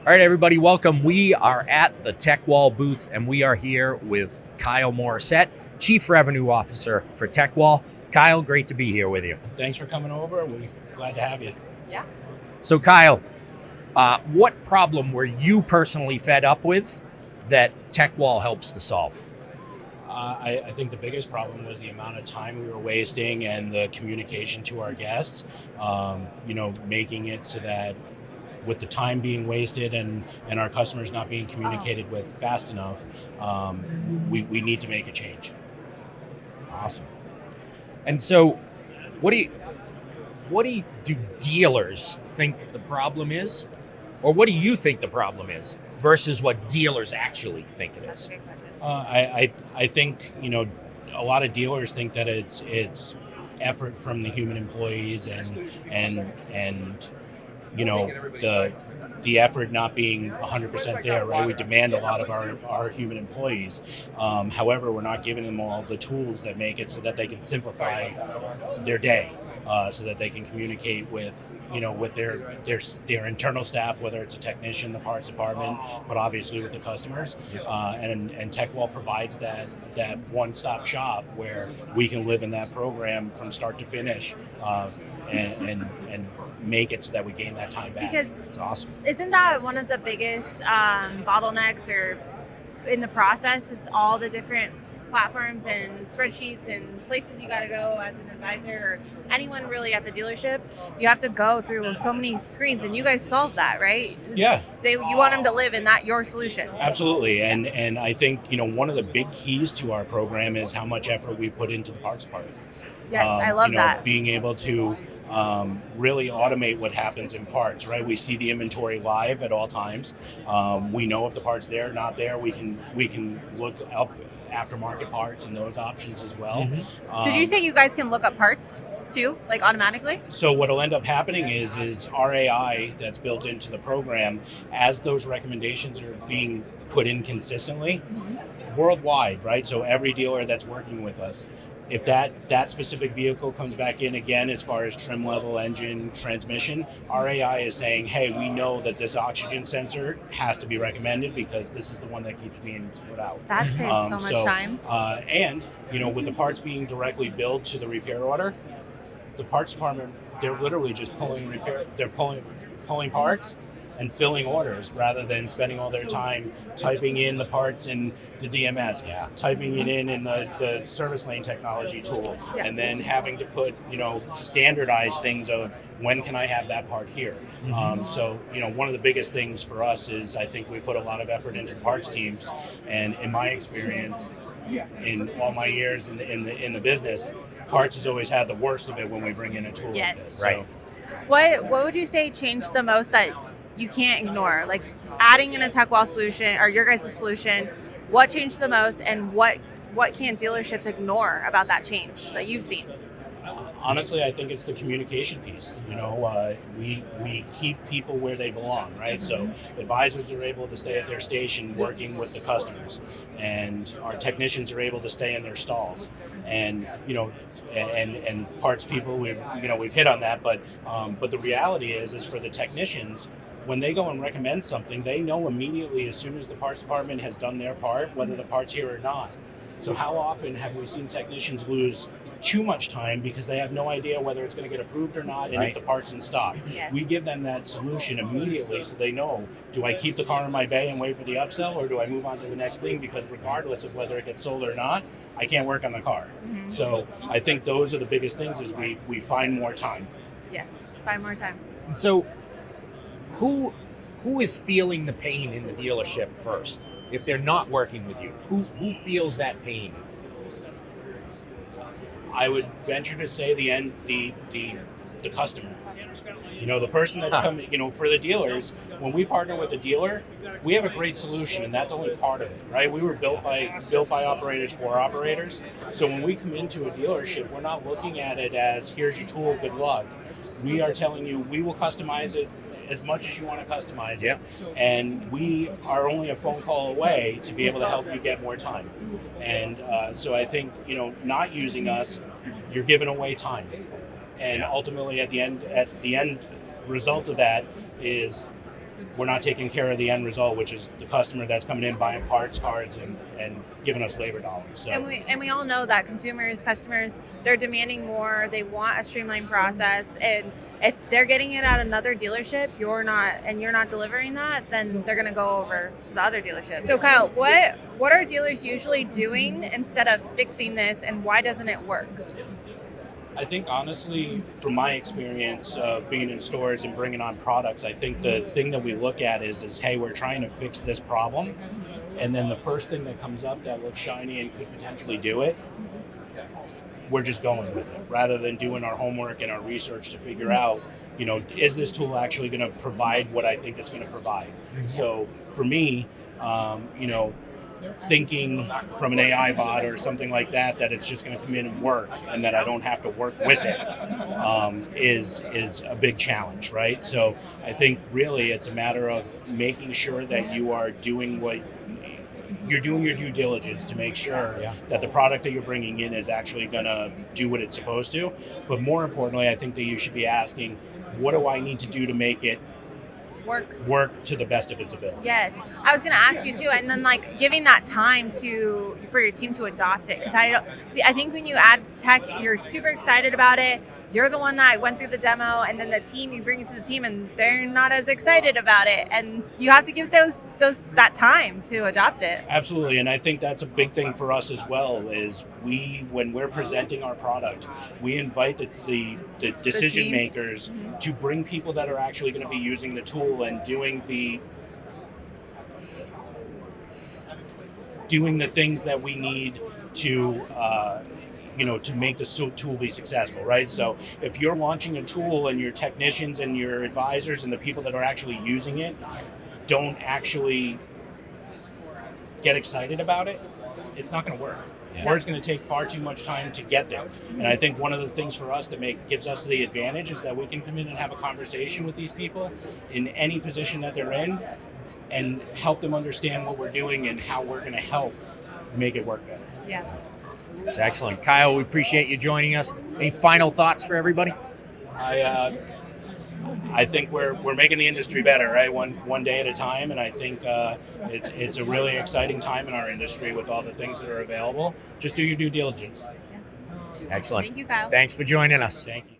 All right, everybody, welcome. We are at the TechWall booth, and we are here with Kyle Morissette, Chief Revenue Officer for TechWall. Kyle, great to be here with you. Thanks for coming over. We're glad to have you. Yeah. So, Kyle, what problem were you personally fed up with that TechWall helps to solve? I think the biggest problem was the amount of time we were wasting and the communication to our guests. Making it so that with the time being wasted and our customers not being communicated with fast enough, we need to make a change. Awesome. And so, what do dealers think the problem is, or what do you think the problem is versus what dealers actually think it That's is? a great question. I think a lot of dealers think that it's effort from the human employees and the effort not being 100% there, right? We demand a lot of our human employees. However, we're not giving them all the tools that make it so that they can simplify their day, so that they can communicate with their internal staff, whether it's a technician, the parts department, but obviously with the customers. And TechWall provides that one-stop shop where we can live in that program from start to finish, and make it so that we gain that time back. Because It's awesome. isn't that one of the biggest bottlenecks or in the process is all the different platforms and spreadsheets and places you got to go as an advisor or anyone really at the dealership? You have to go through so many screens, and you guys solve that, right? Yeah. You want them to live in that your solution. Absolutely, and I think one of the big keys to our program is how much effort we've put into the parts department. Yes, I love that. Being able to really automate what happens in parts, right? We see the inventory live at all times. We know if the part's there or not there. We can look up aftermarket parts and those options as well. Mm-hmm. Did you say you guys can look up parts too, like automatically? So what'll end up happening is our AI that's built into the program, as those recommendations are being put in consistently, worldwide, right? So every dealer that's working with us, if that specific vehicle comes back in again as far as trim level, engine, transmission, our AI is saying, hey, we know that this oxygen sensor has to be recommended because this is the one that keeps being put out. That saves so much time. And with the parts being directly billed to the repair order, the parts department, they're literally just pulling parts and filling orders rather than spending all their time typing in the parts in the DMS, typing it in the service lane technology tool, and then having to put, standardize things of when can I have that part here. So, one of the biggest things for us is I think we put a lot of effort into the parts teams, and in my experience, in all my years in the business, parts has always had the worst of it when we bring in a tool like this. Right. What would you say changed the most that you can't ignore? Like adding in a TechWall solution or your guys' solution, what changed the most, and what can't dealerships ignore about that change that you've seen? Honestly, I think it's the communication piece. We keep people where they belong, right? So advisors are able to stay at their station working with the customers, and our technicians are able to stay in their stalls. And and parts people, we've hit on that, but the reality is for the technicians, when they go and recommend something, they know immediately as soon as the parts department has done their part whether the part's here or not. So how often have we seen technicians lose too much time because they have no idea whether it's going to get approved or not, and if the part's in stock? Yes. We give them that solution immediately so they know, do I keep the car in my bay and wait for the upsell, or do I move on to the next thing, because regardless of whether it gets sold or not, I can't work on the car. So I think those are the biggest things, is we find more time. Yes, find more time. And so, who is feeling the pain in the dealership first? If they're not working with you, who feels that pain? I would venture to say the customer. The person that's coming, for the dealers, when we partner with a dealer, we have a great solution, and that's only part of it, right? We were built by operators for operators. So when we come into a dealership, we're not looking at it as, here's your tool, good luck. We are telling you, we will customize it as much as you want to customize it, and we are only a phone call away to be able to help you get more time. And so I think, not using us, you're giving away time, and ultimately at the end result of that is we're not taking care of the end result, which is the customer that's coming in buying parts, cards, and giving us labor dollars. So And we all know that customers, they're demanding more. They want a streamlined process, and if they're getting it at another dealership, you're not delivering that, then they're going to go over to the other dealership. So Kyle, what are dealers usually doing instead of fixing this, and why doesn't it work? I think honestly, from my experience of being in stores and bringing on products, I think the thing that we look at is hey, we're trying to fix this problem, and then the first thing that comes up that looks shiny and could potentially do it, we're just going with it rather than doing our homework and our research to figure out, is this tool actually going to provide what I think it's going to provide? So for me, thinking from an AI bot or something like that it's just going to come in and work and that I don't have to work with it is a big challenge, right? So I think really it's a matter of making sure that you are doing your due diligence to make sure that the product that you're bringing in is actually going to do what it's supposed to. But more importantly, I think that you should be asking, what do I need to do to make it work to the best of its ability? Yes, I was going to ask you too, and then giving that time for your team to adopt it, because I think when you add tech, you're super excited about it. You're the one that went through the demo, and then the team, you bring it to the team, and they're not as excited about it, and you have to give that time to adopt it. Absolutely, and I think that's a big thing for us as well. Is when we're presenting our product, we invite the decision makers to bring people that are actually going to be using the tool and doing the things that we need to make the tool be successful, right? So if you're launching a tool and your technicians and your advisors and the people that are actually using it don't actually get excited about it, it's not going to work. Yeah. Or it's going to take far too much time to get there. And I think one of the things for us that gives us the advantage is that we can come in and have a conversation with these people in any position that they're in and help them understand what we're doing and how we're going to help make it work better. Yeah. It's excellent. Kyle, we appreciate you joining us. Any final thoughts for everybody? I think we're making the industry better, right? One day at a time, and I think it's a really exciting time in our industry with all the things that are available. Just do your due diligence. Excellent. Thank you, Kyle. Thanks for joining us. Thank you.